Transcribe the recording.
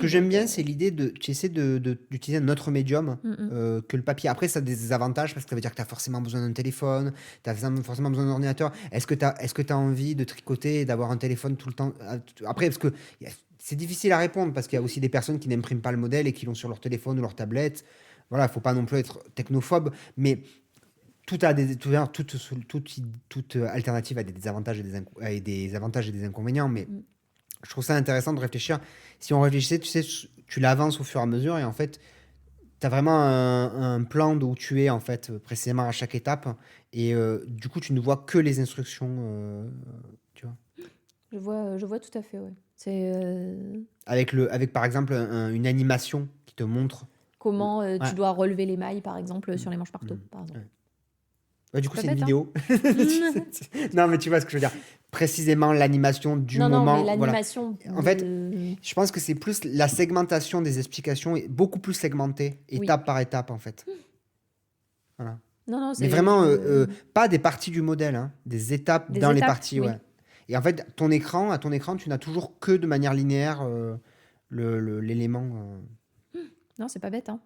que j'aime Donc, bien, c'est l'idée de, tu essaies d'utiliser un autre médium mm, mm. que le papier. Après, ça a des avantages parce que ça veut dire que tu as forcément besoin d'un téléphone, tu as forcément besoin d'un ordinateur. Est-ce que tu as envie de tricoter et d'avoir un téléphone tout le temps? Après, parce que c'est difficile à répondre parce qu'il y a aussi des personnes qui n'impriment pas le modèle et qui l'ont sur leur téléphone ou leur tablette. Voilà, il faut pas non plus être technophobe, mais toute alternative a des désavantages et des avantages et des inconvénients. Mais Mm. je trouve ça intéressant de réfléchir. Si on réfléchissait, tu sais, tu l'avances au fur et à mesure et en fait, tu as vraiment un plan d'où tu es en fait précisément à chaque étape et du coup, tu ne vois que les instructions, tu vois. Je vois tout à fait, ouais. Avec par exemple une animation qui te montre. Comment Ouais. tu dois relever les mailles, par exemple, Mm, sur les manches marteau, mm, par exemple. ouais. Ouais, du C'est coup, pas c'est une bête, hein? vidéo. Non, mais tu vois ce que je veux dire. Précisément l'animation du Non, non, mais moment. Voilà. l'animation En fait, de... je pense que c'est plus la segmentation des explications est beaucoup plus segmentée, Oui. étape par étape, en fait. Voilà. Non, non, Mais c'est... vraiment, pas des parties du modèle, hein, des étapes Des dans les étapes, parties, ouais. oui. Et en fait, à ton écran, tu n'as toujours que de manière linéaire l'élément. Non, c'est pas bête, hein?